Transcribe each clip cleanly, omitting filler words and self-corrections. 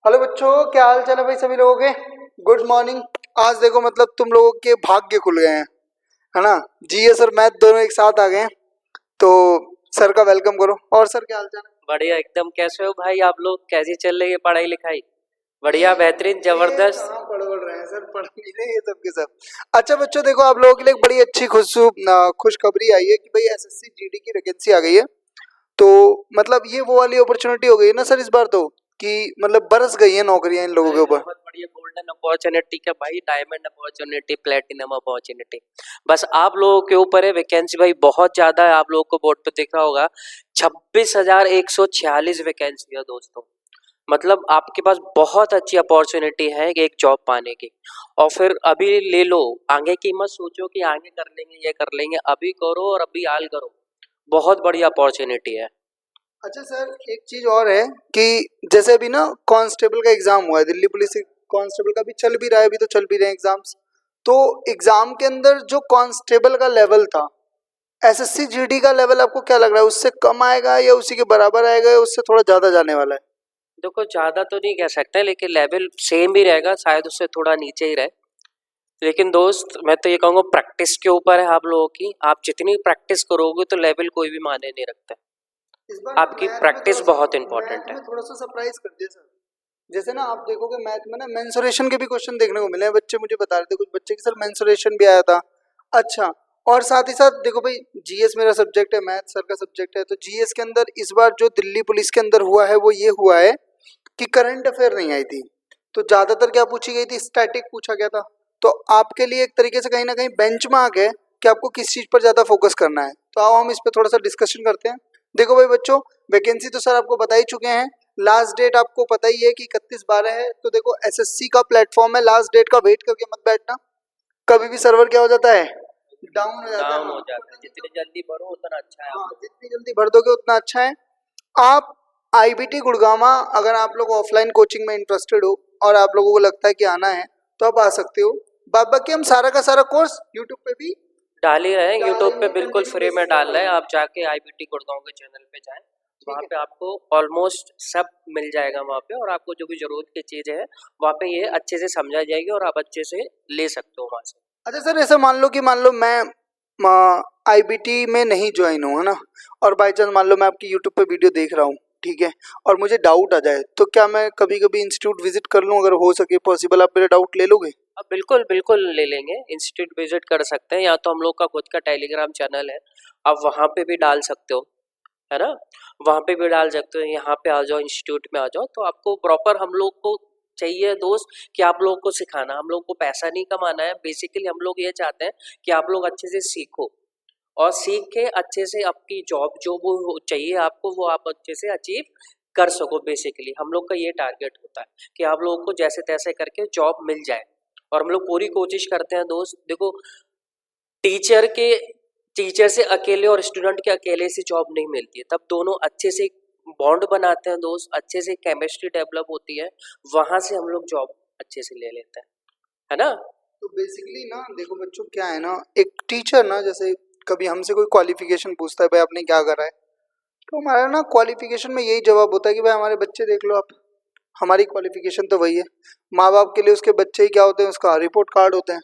Hello बच्चों, क्या हाल चाल है भाई सभी लोगों के। Good morning. आज देखो मतलब तुम लोगों के भाग्य खुल गए हैं, है ना। जीएस और मैथ दोनों एक साथ आ गए हैं, तो सर का वेलकम करो। और सर क्या हाल चाल है। बढ़िया एकदम। कैसे हो भाई आप लोग? कैसी चल रही है पढ़ाई लिखाई? बढ़िया, बेहतरीन, ये जबरदस्त। कहाँ पढ़ बढ़ रहे हैं सर, पढ़ नहीं रहे ये सब के सब। अच्छा बच्चों देखो, आप लोगों के लिए एक बड़ी अच्छी खुशखबरी आई है कि भाई एसएससी जीडी की वैकेंसी आ गई है। तो मतलब ये वो वाली अपॉर्चुनिटी हो गई है ना सर इस बार, तो कि मतलब बरस गई है नौकरियां इन लोगों के ऊपर। बहुत बढ़िया, गोल्डन अपॉर्चुनिटी का भाई, डायमंड अपॉर्चुनिटी, प्लेटिनम अपॉर्चुनिटी। बस आप लोगों के ऊपर है। वैकेंसी भाई बहुत ज्यादा है, आप लोगों को बोर्ड पे दिख रहा होगा। 26,146 वैकेंसी है दोस्तों। मतलब आपके पास बहुत अच्छी अपॉर्चुनिटी है एक जॉब पाने की। और फिर अभी ले लो, आगे की मत सोचो कि आगे कर लेंगे ये कर लेंगे, अभी करो और अभी हाल करो। बहुत बड़ी अपॉर्चुनिटी है। अच्छा सर, एक चीज और है कि जैसे अभी ना कांस्टेबल का एग्जाम हुआ है, दिल्ली पुलिस कांस्टेबल का भी चल भी रहा है, अभी तो चल भी रहे हैं एग्जाम्स। तो एग्जाम के अंदर जो कांस्टेबल का लेवल था, एसएससी जीडी का लेवल आपको क्या लग रहा है, उससे कम आएगा या उसी के बराबर आएगा या उससे थोड़ा ज्यादा जाने वाला है। देखो ज्यादा तो नहीं कह सकते, लेकिन लेवल सेम ही रहेगा, शायद उससे थोड़ा नीचे ही रहे। लेकिन दोस्त मैं तो ये कहूँगा, प्रैक्टिस के ऊपर है आप लोगों की। आप जितनी प्रैक्टिस करोगे तो लेवल कोई भी मायने नहीं रखता। इस बार ना आपकी प्रैक्टिस बहुत इंपॉर्टेंट मैथ है। में थोड़ा सा सरप्राइज कर दिया सर। जैसे ना आप देखोगे मैथ में ना मेंसुरेशन के भी क्वेश्चन देखने को मिले हैं, बच्चे मुझे बता रहे थे कुछ बच्चे की सर मेंसुरेशन भी आया था। अच्छा, और साथ ही साथ देखो भाई, जीएस मेरा सब्जेक्ट है, मैथ सर का सब्जेक्ट है, तो जीएस के अंदर इस बार जो दिल्ली पुलिस के अंदर हुआ है वो ये हुआ है कि करंट अफेयर नहीं आई थी। तो ज्यादातर क्या पूछी गई थी, स्टैटिक पूछा गया था। तो आपके लिए एक तरीके से कहीं ना कहीं बेंचमार्क है कि आपको किस चीज पर ज्यादा फोकस करना है। तो आओ हम इस पर थोड़ा सा डिस्कशन करते हैं। देखो भाई बच्चों, वैकेंसी तो सर आपको बता ही चुके हैं। लास्ट डेट आपको पता ही है कि 31/12 है। तो देखो एसएससी का प्लेटफॉर्म है, लास्ट डेट का वेट करके मत बैठना। कभी भी सर्वर क्या हो जाता है, डाउन हो जाता है। डाउन हाँ हो जाता है, जितनी जल्दी भरो उतना अच्छा है आप हाँ, लोग। जितनी जल्दी भर दोगे उतना अच्छा है। आप आईबीटी गुड़गामा, अगर आप लोग ऑफलाइन कोचिंग में इंटरेस्टेड हो और आप लोगों को लगता है कि आना है तो आप आ सकते हो। बाकी हम सारा का सारा कोर्स यूट्यूब पे भी डाल ही रहे हैं, यूट्यूब पे डालेंगे, बिल्कुल कंटिन्यू फ्री में बेसिस पे डाल रहे हैं। पढ़ेंगे। आप जाके आईबीटी गुड़गांव के चैनल पे जाएं, ठीक वहाँ है। पे आपको ऑलमोस्ट सब मिल जाएगा वहाँ पे। और आपको जो भी ज़रूरत की चीज़ें हैं वहाँ पे ये अच्छे से समझाई जाएगी और आप अच्छे से ले सकते हो वहाँ से। अच्छा सर, ऐसा मान लो मैं आईबीटी में नहीं ज्वाइन हूँ, है ना, और बाई चांस मान लो मैं आपकी यूट्यूब पे वीडियो देख रहा हूँ, ठीक है, और मुझे डाउट आ जाए तो क्या मैं कभी कभी इंस्टीट्यूट विजिट कर लूँ, अगर हो सके पॉसिबल, आप मेरा डाउट ले लोगे। अब बिल्कुल बिल्कुल ले लेंगे, इंस्टीट्यूट विजिट कर सकते हैं, या तो हम लोग का खुद का टेलीग्राम चैनल है, आप वहाँ पे भी डाल सकते हो, है ना। वहाँ पे भी डाल सकते हो, यहाँ पे आ जाओ, इंस्टीट्यूट में आ जाओ। तो आपको प्रॉपर हम लोग को चाहिए दोस्त कि आप लोगों को सिखाना। हम लोग को पैसा नहीं कमाना है, बेसिकली हम लोग ये चाहते हैं कि आप लोग अच्छे से सीखो और सीख के अच्छे से आपकी जॉब जो वो चाहिए आपको, वो आप अच्छे से अचीव कर सको। बेसिकली हम लोग का ये टारगेट होता है कि आप लोगों को जैसे तैसे करके जॉब मिल जाए। और हम लोग पूरी कोशिश करते हैं दोस्त। देखो, टीचर के टीचर से अकेले और स्टूडेंट के अकेले से जॉब नहीं मिलती है, तब दोनों अच्छे से बॉन्ड बनाते हैं दोस्त, अच्छे से केमिस्ट्री डेवलप होती है, वहां से हम लोग जॉब अच्छे से ले लेते हैं, है ना। तो बेसिकली ना देखो बच्चों, क्या है ना, एक टीचर ना जैसे कभी हमसे कोई क्वालिफिकेशन पूछता है, भाई आपने क्या करा है, तो हमारा ना क्वालिफिकेशन में यही जवाब होता है कि भाई हमारे बच्चे देख लो आप, हमारी क्वालिफिकेशन तो वही है। माँ बाप के लिए उसके बच्चे ही क्या होते हैं, उसका रिपोर्ट कार्ड होते हैं।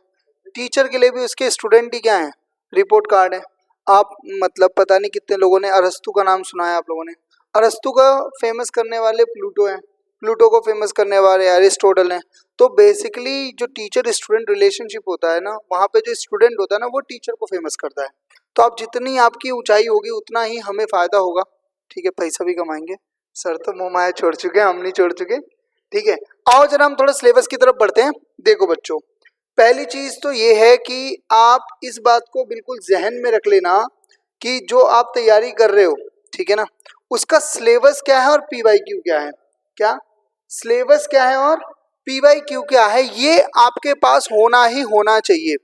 टीचर के लिए भी उसके स्टूडेंट ही क्या है, रिपोर्ट कार्ड है। आप मतलब पता नहीं कितने लोगों ने अरस्तु का नाम सुना है आप लोगों ने। अरस्तु का फेमस करने वाले प्लूटो हैं, प्लूटो को फेमस करने वाले एरिस्टोटल हैं। तो बेसिकली जो टीचर स्टूडेंट रिलेशनशिप होता है ना, वहाँ पे जो स्टूडेंट होता है ना वो टीचर को फेमस करता है। तो आप जितनी आपकी ऊंचाई होगी उतना ही हमें फायदा होगा। ठीक है, पैसा भी कमाएंगे। सर तो मोह माया छोड़ चुके हैं, हम नहीं छोड़ चुके। ठीक है, आओ जरा हम थोड़ा सिलेबस की तरफ बढ़ते हैं। देखो बच्चों, पहली चीज तो ये है कि आप इस बात को बिल्कुल जहन में रख लेना कि जो आप तैयारी कर रहे हो, ठीक है ना, उसका सिलेबस क्या है और पीवाईक्यू क्या है। क्या सिलेबस क्या है और पीवाईक्यू क्या है, ये आपके पास होना ही होना चाहिए।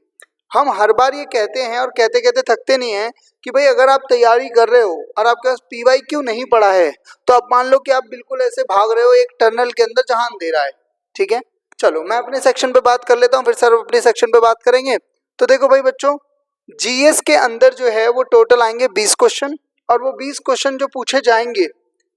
हम हर बार ये कहते हैं और कहते कहते थकते नहीं हैं कि भाई अगर आप तैयारी कर रहे हो और आपके पास पीवाईक्यू नहीं पड़ा है तो आप मान लो कि आप बिल्कुल ऐसे भाग रहे हो एक टनल के अंदर जहां अंधेरा है। ठीक है, चलो मैं अपने सेक्शन पे बात कर लेता हूँ, फिर सर अपने सेक्शन पे बात करेंगे। तो देखो भाई बच्चों, जीएस के अंदर जो है वो टोटल आएंगे 20 क्वेश्चन, और वो 20 क्वेश्चन जो पूछे जाएंगे,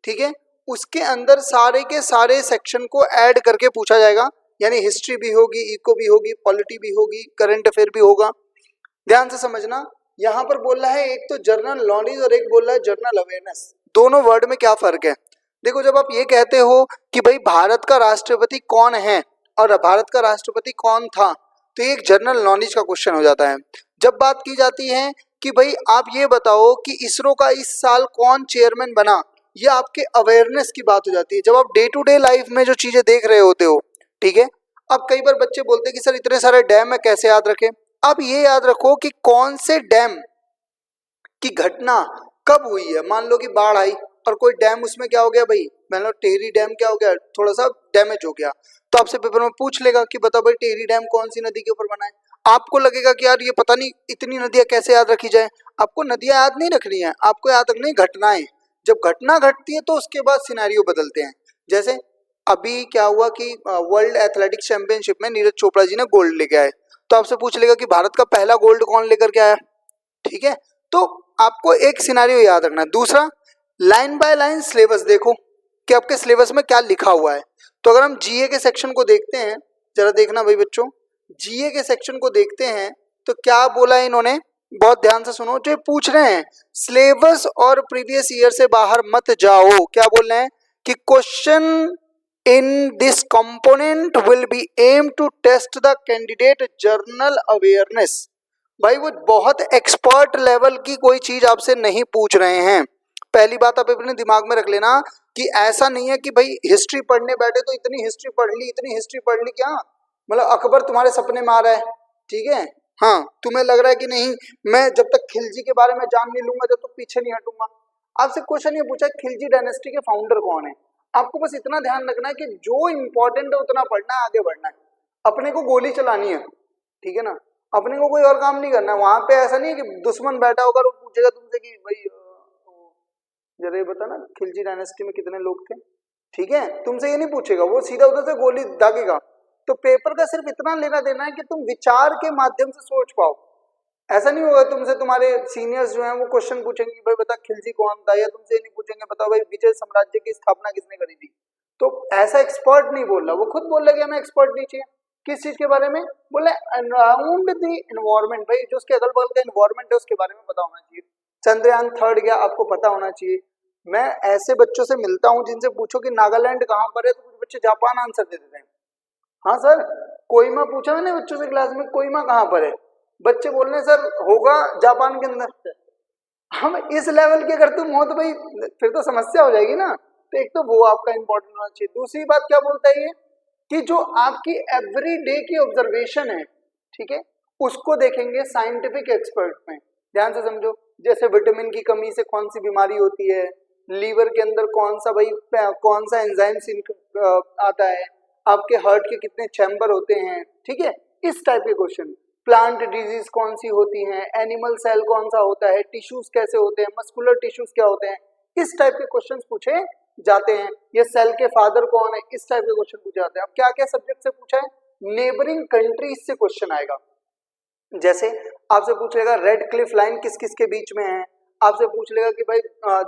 ठीक है, उसके अंदर सारे के सारे सेक्शन को ऐड करके पूछा जाएगा, यानी हिस्ट्री भी होगी, इको भी होगी, पॉलिटी भी होगी, करंट अफेयर भी होगा। ध्यान से समझना, यहाँ पर बोल रहा है एक तो जनरल नॉलेज और एक बोल रहा है जनरल अवेयरनेस। दोनों वर्ड में क्या फर्क है? देखो, जब आप ये कहते हो कि भाई भारत का राष्ट्रपति कौन है और भारत का राष्ट्रपति कौन था, तो ये एक जनरल नॉलेज का क्वेश्चन हो जाता है। जब बात की जाती है कि भाई आप ये बताओ कि इसरो का इस साल कौन चेयरमैन बना, ये आपके अवेयरनेस की बात हो जाती है, जब आप डे टू डे लाइफ में जो चीजें देख रहे होते हो। ठीक है, अब कई बार बच्चे बोलते हैं कि सर इतने सारे डैम है, कैसे याद रखें? अब ये याद रखो कि कौन से डैम की घटना कब हुई है। मान लो कि बाढ़ आई और कोई डैम उसमें क्या हो गया भाई, मान लो टेहरी डैम क्या हो गया, थोड़ा सा डैमेज हो गया, तो आपसे पेपर में पूछ लेगा कि बताओ भाई टेहरी डैम कौन सी नदी के ऊपर बना है। आपको लगेगा कि यार ये पता नहीं इतनी नदियां कैसे याद रखी जाए। आपको नदियां याद नहीं रखनी है, आपको याद रखनी है घटनाएं। जब घटना घटती है तो उसके बाद सिनेरियो बदलते हैं। जैसे अभी क्या हुआ कि वर्ल्ड एथलेटिक्स चैंपियनशिप में नीरज चोपड़ा जी ने गोल्ड लेके आए, तो आपसे पूछ लेगा कि भारत का पहला गोल्ड कौन लेकर के आया। ठीक है, तो आपको एक सिनेरियो याद रखना है। दूसरा, लाइन बाय लाइन सिलेबस देखो कि आपके सिलेबस में क्या लिखा हुआ है। तो अगर हम जीए के सेक्शन को देखते हैं, जरा देखना भाई बच्चों, जीए के सेक्शन को देखते हैं तो क्या बोला है इन्होंने, बहुत ध्यान से सुनो। जो पूछ रहे हैं सिलेबस और प्रीवियस ईयर से बाहर मत जाओ। क्या बोल रहे हैं कि question in this component will be aim to test the candidate general awareness. भाई वो बहुत एक्सपर्ट लेवल की कोई चीज आपसे नहीं पूछ रहे हैं। पहली बात आप अपने दिमाग में रख लेना कि ऐसा नहीं है कि भाई हिस्ट्री पढ़ने बैठे तो इतनी हिस्ट्री पढ़ ली, इतनी हिस्ट्री पढ़ ली, क्या मतलब अकबर तुम्हारे सपने में आ रहा है। ठीक है, हाँ, तुम्हें लग रहा है कि नहीं मैं जब तक खिलजी के बारे में जान नहीं लूंगा जब तक पीछे नहीं हटूंगा। आपसे क्वेश्चन ये पूछा खिलजी डायनेस्टी के फाउंडर कौन है। आपको बस इतना ध्यान रखना है कि जो इंपॉर्टेंट है उतना पढ़ना है, आगे बढ़ना है। अपने को गोली चलानी है, ठीक है ना, अपने को कोई और काम नहीं करना है। वहां पे ऐसा नहीं है कि दुश्मन बैठा होगा और वो पूछेगा तुमसे कि भाई जरा ये बता ना खिलजी डायनेस्टी में कितने लोग थे। ठीक है, तुमसे ये नहीं पूछेगा, वो सीधा उधर से गोली दागेगा। तो पेपर का सिर्फ इतना लेना देना है कि तुम विचार के माध्यम से सोच पाओ। ऐसा नहीं होगा तुमसे तुम्हारे सीनियर्स जो हैं वो क्वेश्चन पूछेंगे भाई बता खिलजी कौन था, या तुमसे ये नहीं पूछेंगे बताओ भाई विजय साम्राज्य की स्थापना किसने करी थी। तो ऐसा एक्सपर्ट नहीं बोल रहा, वो खुद बोल रहा है कि हमें एक्सपर्ट नहीं चाहिए। किस चीज के बारे में बोले, अराउंड द एनवायरमेंट, भाई जो उसके अगल बगल का एनवायरमेंट है उसके बारे में पता होना चाहिए। चंद्रयान 3 गया, आपको पता होना चाहिए। मैं ऐसे बच्चों से मिलता हूँ जिनसे पूछो कि नागालैंड कहाँ पर है तो कुछ बच्चे जापान आंसर दे देते हैं। हाँ सर, कोहिमा पूछा मैंने बच्चों से क्लास में, कोहिमा कहाँ पर है, बच्चे बोल रहे हैं सर होगा जापान के अंदर। हम इस लेवल के अगर तुम हो तो भाई फिर तो समस्या हो जाएगी ना। तो एक तो वो आपका इंपॉर्टेंट होना चाहिए। दूसरी बात क्या बोलता है ये कि जो आपकी एवरी डे की ऑब्जर्वेशन है, ठीक है, उसको देखेंगे साइंटिफिक एक्सपर्ट में। ध्यान से समझो, जैसे विटामिन की कमी से कौन सी बीमारी होती है, लीवर के अंदर कौन सा एंजाइम आता है, आपके हार्ट के कितने चैम्बर होते हैं, ठीक है, इस टाइप के क्वेश्चन। प्लांट डिजीज कौन सी होती हैं, एनिमल सेल कौन सा होता है, टिश्यूज कैसे होते हैं, मस्कुलर टिश्यूज क्या होते हैं, इस टाइप के क्वेश्चंस पूछे जाते हैं। ये सेल के फादर कौन है, इस टाइप के क्वेश्चन पूछे जाते हैं। अब क्या क्या सब्जेक्ट से पूछा है, नेबरिंग कंट्रीज से क्वेश्चन आएगा। जैसे आपसे पूछ लेगा रेड क्लिफ लाइन किस किस के बीच में है, आपसे पूछ लेगा कि भाई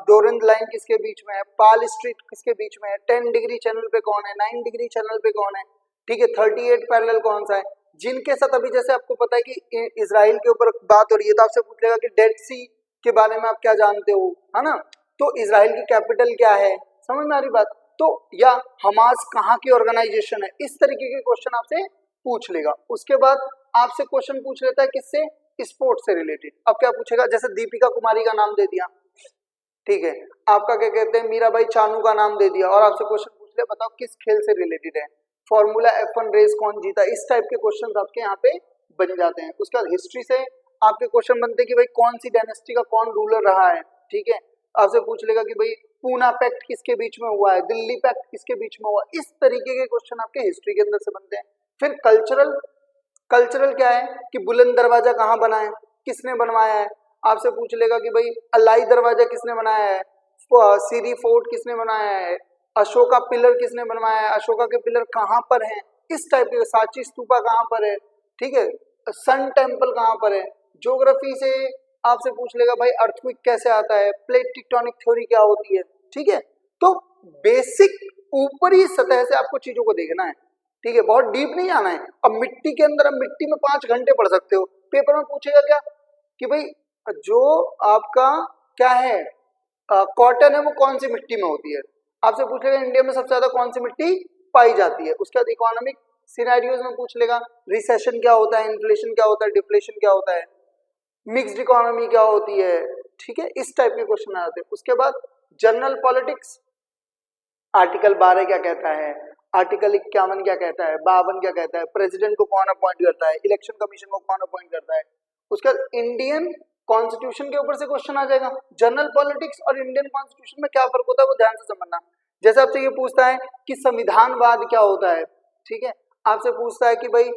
डोरंद लाइन किसके बीच में है, पाल स्ट्रीट किसके बीच में है, 10 डिग्री चैनल पे कौन है, 9 डिग्री चैनल पे कौन है, ठीक है, 38 पैरेलल कौन सा है। जिनके साथ अभी जैसे आपको पता है कि इजराइल के ऊपर बात हो रही है, तो आपसे पूछ लेगा कि डेड सी के बारे में आप क्या जानते हो, है ना, तो इजराइल की कैपिटल क्या है, समझ में आ रही बात। तो या हमास कहाँ की ऑर्गेनाइजेशन है, इस तरीके के क्वेश्चन आपसे पूछ लेगा। उसके बाद आपसे क्वेश्चन पूछ लेता है किससे, स्पोर्ट्स से रिलेटेड। अब क्या पूछेगा, जैसे दीपिका कुमारी का नाम दे दिया, ठीक है, आपका क्या कहते हैं मीराबाई चानू का नाम दे दिया, और आपसे क्वेश्चन पूछ लिया बताओ किस खेल से रिलेटेड है, फॉर्मूला F1 रेस कौन जीता, इस टाइप के क्वेश्चन आपके यहाँ पे बन जाते हैं। उसके बाद हिस्ट्री से आपके क्वेश्चन बनते हैं कि भाई कौन सी डायनेस्टी का कौन रूलर रहा है, ठीक है, आपसे पूछ लेगा कि भाई पूना पैक्ट किसके बीच में हुआ है, दिल्ली पैक्ट किसके बीच में हुआ, इस तरीके के क्वेश्चन आपके हिस्ट्री के अंदर से बनते हैं। फिर कल्चरल क्या है कि बुलंद दरवाजा कहाँ बना है, किसने बनवाया है, आपसे पूछ लेगा कि भाई अलाई दरवाजा किसने बनाया है, सीरी फोर्ट किसने बनाया है, अशोका पिलर किसने बनवाया है, अशोका के पिलर कहाँ पर हैं, इस टाइप के, सांची स्तूपा कहाँ पर है, ठीक है, सन टेम्पल कहाँ पर है। ज्योग्राफी से आपसे पूछ लेगा भाई अर्थक्वेक कैसे आता है, प्लेट टेक्टोनिक थ्योरी क्या होती है, ठीक है। तो बेसिक ऊपरी सतह से आपको चीजों को देखना है, ठीक है, बहुत डीप नहीं जाना है। अब मिट्टी के अंदर, अब मिट्टी में 5 घंटे पढ़ सकते हो, पेपर में पूछेगा क्या कि भाई जो आपका क्या है कॉटन है वो कौन सी मिट्टी में होती है, आपसे पूछेगा इंडिया में सबसे ज्यादा कौन सी मिट्टी पाई जाती है। उसके बाद इकोनॉमिक सिनेरियोज में पूछ लेगा, रिसेशन क्या होता है, इन्फ्लेशन क्या होता है, डिफ्लेशन क्या होता है, मिक्स्ड इकोनॉमी क्या होती है, ठीक है, इस टाइप के क्वेश्चन आते हैं। उसके बाद जनरल पॉलिटिक्स, आर्टिकल 12 क्या कहता है, आर्टिकल 51 क्या कहता है, 52 क्या कहता है, प्रेसिडेंट को कौन अपॉइंट करता है, इलेक्शन कमीशन को कौन अपॉइंट करता है। उसके बाद इंडियन कॉन्स्टिट्यूशन के ऊपर से क्वेश्चन आ जाएगा। जनरल पॉलिटिक्स और इंडियन कॉन्स्टिट्यूशन में क्या फर्क होता है वो ध्यान से समझना। जैसे आपसे ये पूछता है कि संविधानवाद क्या होता है, ठीक है, आपसे पूछता है कि भाई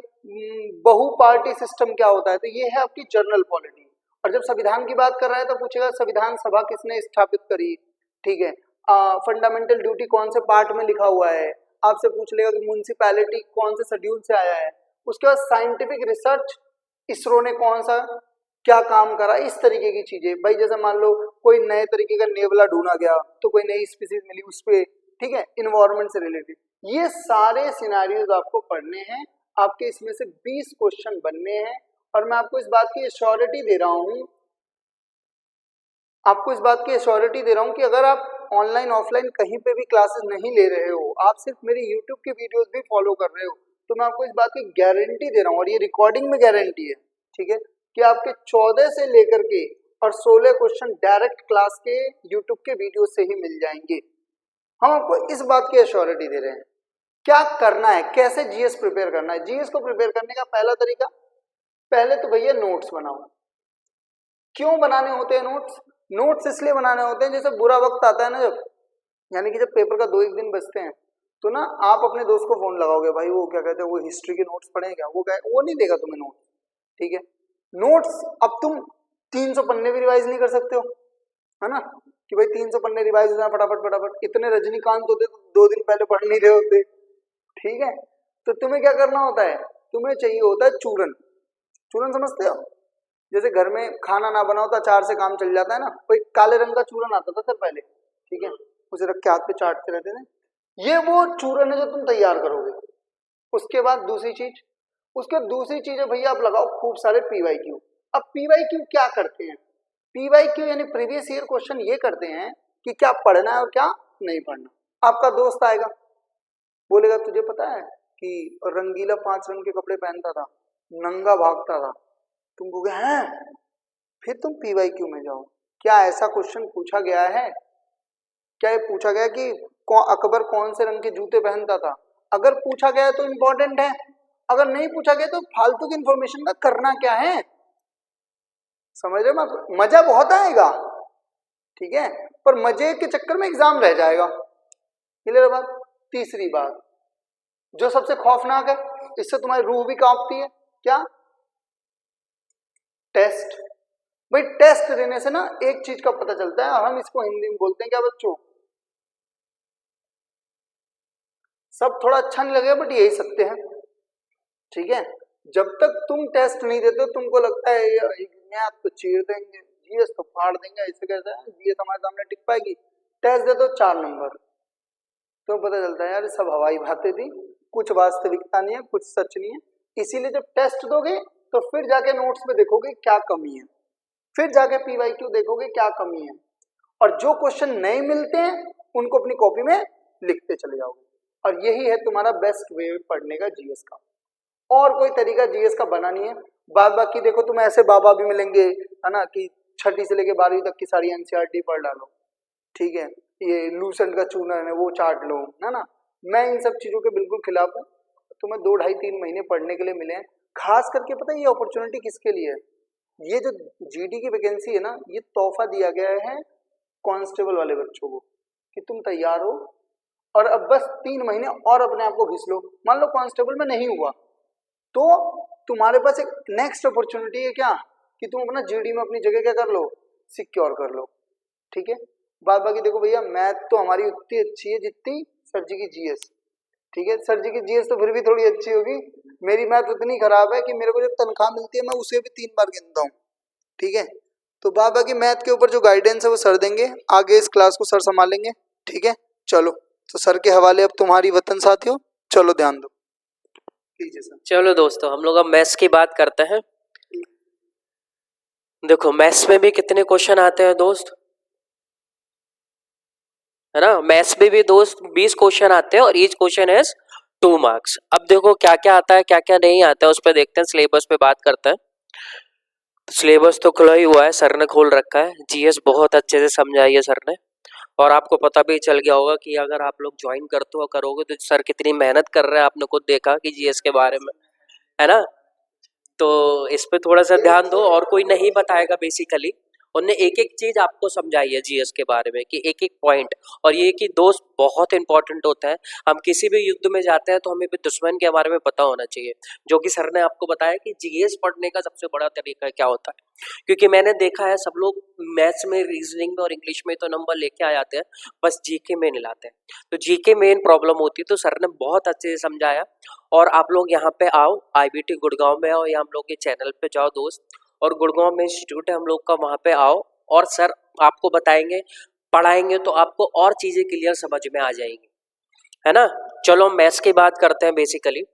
बहु पार्टी सिस्टम क्या होता है, तो ये है आपकी जनरल पॉलिटी। और जब संविधान की बात कर रहा है तो पूछेगा संविधान सभा किसने स्थापित करी, ठीक है, फंडामेंटल ड्यूटी कौन से पार्ट में लिखा हुआ है, आपसे पूछ लेगा कि म्युनिसिपैलिटी कौन से शेड्यूल से आया है। उसके बाद साइंटिफिक रिसर्च, इसरो ने कौन सा क्या काम करा, इस तरीके की चीजें। भाई जैसे मान लो कोई नए तरीके का नेवला ढूंढा गया तो कोई नई स्पीसीज मिली उस पे, ठीक है, इन्वायरमेंट से रिलेटेड। ये सारे सिनेरियोज आपको पढ़ने हैं, आपके इसमें से 20 क्वेश्चन बनने हैं। और मैं आपको इस बात की एश्योरिटी दे रहा हूं, आपको इस बात की एश्योरिटी दे रहा हूं कि अगर आप ऑनलाइन ऑफलाइन कहीं पे भी क्लासेस नहीं ले रहे हो, आप सिर्फ मेरी यूट्यूब की वीडियोस भी फॉलो कर रहे हो, तो मैं आपको इस बात की गारंटी दे रहा हूं, और ये रिकॉर्डिंग में गारंटी है, ठीक है, कि आपके 14 से लेकर के और 16 क्वेश्चन डायरेक्ट क्लास के यूट्यूब के वीडियो से ही मिल जाएंगे। हम आपको इस बात की एश्योरिटी दे रहे हैं। क्या करना है, कैसे जीएस प्रिपेयर करना है। जीएस को प्रिपेयर करने का पहला तरीका, पहले तो भैया नोट्स बनाओ। क्यों बनाने होते हैं नोट्स? नोट्स इसलिए बनाने होते हैं जैसे बुरा वक्त आता है ना, जब यानी कि जब पेपर का 2-1 दिन बचते हैं तो ना आप अपने दोस्त को फोन लगाओगे, भाई वो क्या कहते हैं, वो हिस्ट्री के नोट्स पढ़े क्या, वो नहीं देगा तुम्हें नोट्स, ठीक है। नोट्स अब तुम 300 पन्ने भी रिवाइज नहीं कर सकते हो, है ना, कि भाई 300 पन्ने रिवाइज हो जाए फटाफट फटाफट, इतने रजनीकांत होते तो 2 दिन पहले पढ़ नहीं रहे होते, ठीक है। तो तुम्हें क्या करना होता है, तुम्हें चाहिए होता है चूरन। चूरन समझते हो? जैसे घर में खाना ना बनाओ तो अचार से काम चल जाता है ना, कोई काले रंग का चूरन आता था सर पहले, ठीक है, उसे रख के हाथ पे चाटते रहते थे, ये वो चूरन है जो तुम तैयार करोगे। उसके बाद दूसरी चीज है भैया आप लगाओ खूब सारे पीवाईक्यू। अब पीवाईक्यू क्या करते हैं? पीवाईक्यू यानी प्रीवियस ईयर क्वेश्चन ये करते हैं कि क्या पढ़ना है और क्या नहीं पढ़ना। आपका दोस्त आएगा बोलेगा तुझे पता है कि रंगीला 5 रंग के कपड़े पहनता था, नंगा भागता था, तुम कहोगे हैं, फिर तुम पीवाईक्यू में जाओ, क्या ऐसा क्वेश्चन पूछा गया है? क्या ये पूछा गया कि अकबर कौन से रंग के जूते पहनता था? अगर पूछा गया तो इंपॉर्टेंट है, अगर नहीं पूछा गया तो फालतू की इंफॉर्मेशन का करना क्या है? समझ रहे हो? मजा बहुत आएगा, ठीक है, पर मजे के चक्कर में एग्जाम रह जाएगा। क्लियर बात? तीसरी बात जो सबसे खौफनाक है, इससे तुम्हारी रूह भी कांपती है, क्या? टेस्ट। भाई टेस्ट देने से ना एक चीज का पता चलता है, हम इसको हिंदी में बोलते हैं क्या बच्चों, सब थोड़ा अच्छा नहीं लगेगा बट यही सत्य है, ठीक है। जब तक तुम टेस्ट नहीं देते तुमको लगता है मैथ तो चीर देंगे, जीएस तो फाड़ देंगे, ऐसे कैसे है, जीएस हमारे सामने टिक पाएगी, टेस्ट दे दो 4 नंबर, तो पता चलता है यार सब हवाई बातें थी, कुछ वास्तविकता नहीं है, कुछ सच नहीं है। इसीलिए जब टेस्ट दोगे तो फिर जाके नोट्स में देखोगे क्या कमी है, फिर जाके पीवाईक्यू देखोगे क्या कमी है, और जो क्वेश्चन नहीं मिलते हैं उनको अपनी कॉपी में लिखते चले जाओगे। और यही है तुम्हारा बेस्ट वे पढ़ने का जीएस का, और कोई तरीका जीएस का बना नहीं है। बाद बाकी देखो तुम ऐसे बाबा भी मिलेंगे, है ना, कि 6ठी से लेके 12वीं तक की सारी एनसीईआरटी पढ़ डालो, ठीक है, ये लूसेंट का चूनर है वो चाट लो, है ना। मैं इन सब चीजों के बिल्कुल खिलाफ हूँ। तुम्हें 2, 2.5, 3 महीने पढ़ने के लिए मिले हैं, खास करके पता है ये अपॉर्चुनिटी किसके लिए है? ये जो जीडी की वैकेंसी है ना, ये तोहफा दिया गया है कांस्टेबल वाले बच्चों को कि तुम तैयार हो और अब बस 3 महीने और अपने आप को घिस लो। मान लो कांस्टेबल में नहीं हुआ तो तुम्हारे पास एक नेक्स्ट अपॉर्चुनिटी है क्या, कि तुम अपना जीडी में अपनी जगह क्या कर लो, सिक्योर कर लो, ठीक है। बात बाकी देखो भैया, मैथ तो हमारी उतनी अच्छी है जितनी सर जी की जीएस, ठीक है। सर जी की जीएस तो फिर भी थोड़ी अच्छी होगी, मेरी मैथ उतनी खराब है कि मेरे को जब तनख्वाह मिलती है मैं उसे भी 3 बार गिनता हूँ, ठीक है। तो बात बाकी मैथ के ऊपर जो गाइडेंस है वो सर देंगे, आगे इस क्लास को सर संभालेंगे, ठीक है। चलो तो सर के हवाले अब तुम्हारी वतन साथियों, चलो ध्यान दो। लीजिए सर। चलो दोस्तों, हम लोग अब मैथ्स की बात करते हैं। देखो मैथ्स में भी कितने क्वेश्चन आते हैं दोस्त, है ना। मैथ्स में भी दोस्त 20 क्वेश्चन आते हैं और ईच क्वेश्चन है 2 मार्क्स। अब देखो क्या क्या आता है क्या क्या नहीं आता है, उस पर देखते हैं, सिलेबस पे बात करते हैं। सिलेबस तो खुला ही हुआ है, सर ने खोल रखा है। जीएस बहुत अच्छे से समझाई है सर ने, और आपको पता भी चल गया होगा कि अगर आप लोग ज्वाइन करते हो करोगे तो सर कितनी मेहनत कर रहे हैं, आपने खुद देखा कि जीएस के बारे में, है ना। तो इस पे थोड़ा सा ध्यान दो, और कोई नहीं बताएगा बेसिकली, उन्होंने एक एक चीज आपको समझाई है जीएस के बारे में कि एक एक पॉइंट। और ये कि दोस्त बहुत इंपॉर्टेंट होता है, हम किसी भी युद्ध में जाते हैं तो हमें भी दुश्मन के बारे में पता होना चाहिए, जो कि सर ने आपको बताया कि जीएस पढ़ने का सबसे बड़ा तरीका क्या होता है। क्योंकि मैंने देखा है सब लोग मैथ्स में, रीजनिंग में और इंग्लिश में तो नंबर लेके आ जाते हैं, बस जीके में नहीं लाते हैं। तो जीके मेन प्रॉब्लम होती है, तो सर ने बहुत अच्छे से समझाया। और आप लोग यहाँ पे आओ, आईबीटी गुड़गांव में आओ, या हम लोग के चैनल पे जाओ दोस्त, और गुड़गांव में इंस्टीट्यूट है हम लोग का, वहाँ पे आओ और सर आपको बताएंगे, पढ़ाएंगे, तो आपको और चीजें क्लियर समझ में आ जाएंगी, है ना। चलो मैथ्स की बात करते हैं। बेसिकली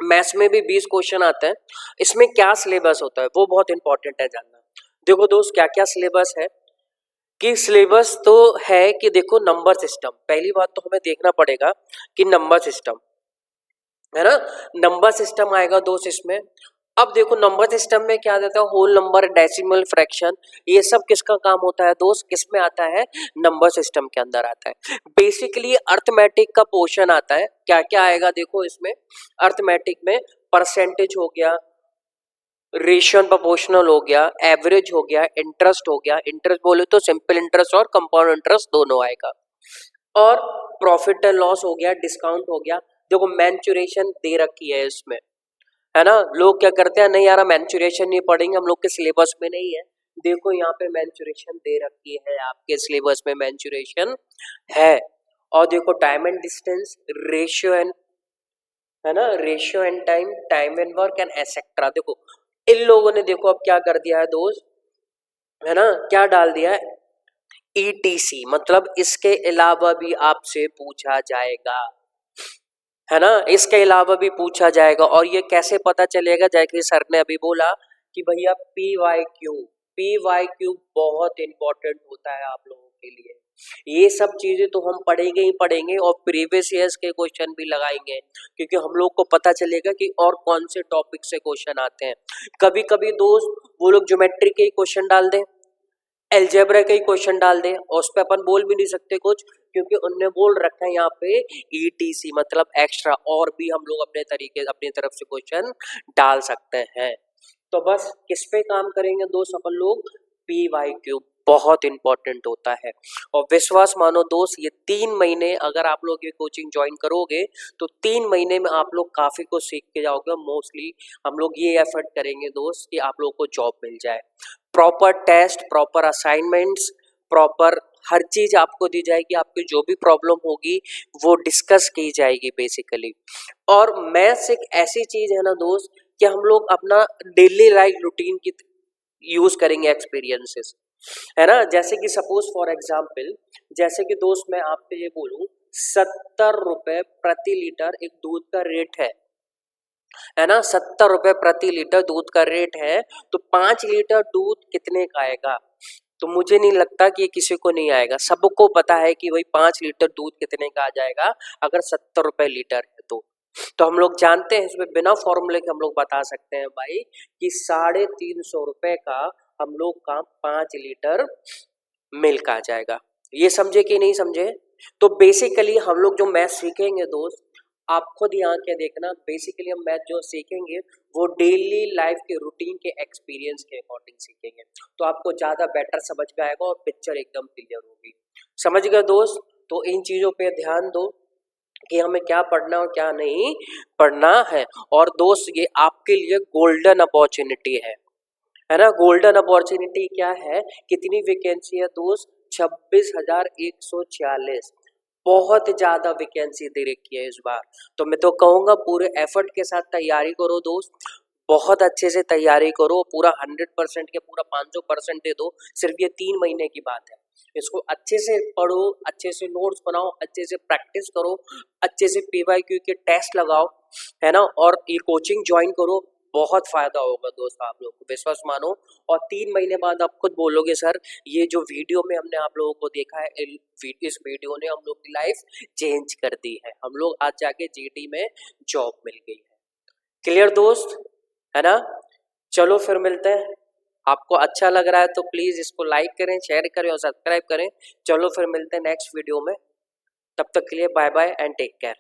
मैथ्स में भी 20 क्वेश्चन आते हैं। इसमें क्या सिलेबस होता है वो बहुत इंपॉर्टेंट है जानना। देखो दोस्त क्या क्या सिलेबस है, कि सिलेबस तो है कि देखो नंबर सिस्टम, पहली बात तो हमें देखना पड़ेगा कि नंबर सिस्टम, है ना। नंबर सिस्टम आएगा दोस्त इसमें। अब देखो नंबर सिस्टम में क्या देता है, होल नंबर, डेसिमल, फ्रैक्शन, ये सब किसका काम होता है दोस्त, किस में आता है, नंबर सिस्टम के अंदर आता है। बेसिकली अर्थमेटिक का पोर्शन आता है। क्या क्या आएगा देखो इसमें, अर्थमेटिक में परसेंटेज हो गया, रेशियो प्रोपोर्शनल हो गया, एवरेज हो गया, इंटरेस्ट हो गया, इंटरेस्ट बोले तो सिंपल इंटरेस्ट और कंपाउंड इंटरेस्ट दोनों आएगा, और प्रॉफिट एंड लॉस हो गया, डिस्काउंट हो गया। देखो मैंचुरेशन दे रखी है इसमें, है ना। लोग क्या करते हैं, नहीं यार मैंचुरेशन नहीं पढ़ेंगे, हम लोग के सिलेबस में नहीं है। देखो यहाँ पे मैंचुरेशन दे रखी है, आपके सिलेबस में मैंचुरेशन है। और देखो time and distance, ratio and, है ना, ratio and time, time and work and etcetera. देखो इन लोगों ने देखो अब क्या कर दिया है दोस्त, है ना, क्या डाल दिया है, ईटीसी, मतलब इसके अलावा भी आपसे पूछा जाएगा, है ना, इसके अलावा भी पूछा जाएगा। और ये कैसे पता चलेगा, जैसे सर ने अभी बोला कि भैया पी वाई क्यू बहुत इंपॉर्टेंट होता है आप लोगों के लिए। ये सब चीजें तो हम पढ़ेंगे ही पढ़ेंगे, और प्रीवियस ईयर्स के क्वेश्चन भी लगाएंगे, क्योंकि हम लोग को पता चलेगा कि और कौन से टॉपिक से क्वेश्चन आते हैं। कभी कभी दोस्त वो लोग ज्योमेट्री के ही क्वेश्चन डाल दें, एल्जेब्रा के ही क्वेश्चन डाल दें, और उस पर अपन बोल भी नहीं सकते कुछ, क्योंकि उनने बोल रखा है यहाँ पे ईटीसी, मतलब एक्स्ट्रा, और भी हम लोग अपने तरीके अपनी तरफ से क्वेश्चन डाल सकते हैं। तो बस किस पे काम करेंगे दोस्त अपन लोग, पी वाई क्यू बहुत इंपॉर्टेंट होता है। और विश्वास मानो दोस्त, ये 3 महीने अगर आप लोग ये कोचिंग ज्वाइन करोगे तो 3 महीने में आप लोग काफी कुछ सीख के जाओगे। मोस्टली हम लोग ये एफर्ट करेंगे दोस्त कि आप लोग को जॉब मिल जाए। Proper test, proper assignments, proper हर चीज आपको दी जाएगी, आपकी जो भी प्रॉब्लम होगी वो डिस्कस की जाएगी बेसिकली। और मैथ्स एक ऐसी चीज है ना दोस्त कि हम लोग अपना डेली लाइफ रूटीन की यूज करेंगे, एक्सपीरियंसेस, है ना। जैसे कि सपोज फॉर एग्जाम्पल, जैसे कि दोस्त मैं आपको ये बोलूं, 70 रुपए प्रति लीटर एक दूध का रेट है ना, 70 रुपए प्रति लीटर दूध का रेट है, तो 5 लीटर दूध कितने का आएगा, तो मुझे नहीं लगता कि ये किसी को नहीं आएगा, सबको पता है कि भाई 5 लीटर दूध कितने का आ जाएगा अगर 70 रुपए लीटर है तो हम लोग जानते हैं इसमें बिना फॉर्मूले के हम लोग बता सकते हैं भाई कि 350 रुपए का हम लोग का 5 लीटर मिल्क आ जाएगा। ये समझे कि नहीं समझे। तो बेसिकली हम लोग जो मैथ सीखेंगे दोस्त, आप खुद यहाँ के देखना, बेसिकली हम मैथ जो सीखेंगे वो डेली लाइफ के रूटीन के एक्सपीरियंस के अकॉर्डिंग सीखेंगे, तो आपको ज्यादा बेटर समझ में आएगा और पिक्चर एकदम क्लियर होगी। समझ गए दोस्त। तो इन चीजों पे ध्यान दो कि हमें क्या पढ़ना और क्या नहीं पढ़ना है। और दोस्त ये आपके लिए गोल्डन अपॉर्चुनिटी है ना। गोल्डन अपॉर्चुनिटी क्या है, कितनी वैकेंसी है दोस्त, 26,146, बहुत ज्यादा वैकेंसी दे रखी है इस बार। तो मैं तो कहूंगा पूरे एफर्ट के साथ तैयारी करो दोस्त, बहुत अच्छे से तैयारी करो, पूरा 100% के पूरा 500% दे दो। सिर्फ ये 3 महीने की बात है, इसको अच्छे से पढ़ो, अच्छे से नोट्स बनाओ, अच्छे से प्रैक्टिस करो, अच्छे से PYQ के टेस्ट लगाओ, है ना, और ये कोचिंग ज्वाइन करो, बहुत फायदा होगा दोस्त, आप लोग को विश्वास मानो। और 3 महीने बाद आप खुद बोलोगे सर ये जो वीडियो में हमने आप लोगों को देखा है, इस वीडियो ने हम लोग की लाइफ चेंज कर दी है, हम लोग आज जाके GT में जॉब मिल गई है। क्लियर दोस्त, है ना? चलो फिर मिलते हैं। आपको अच्छा लग रहा है तो प्लीज इसको लाइक करें, शेयर करें और सब्सक्राइब करें। चलो फिर मिलते हैं नेक्स्ट वीडियो में, तब तक के लिए bye bye and take care.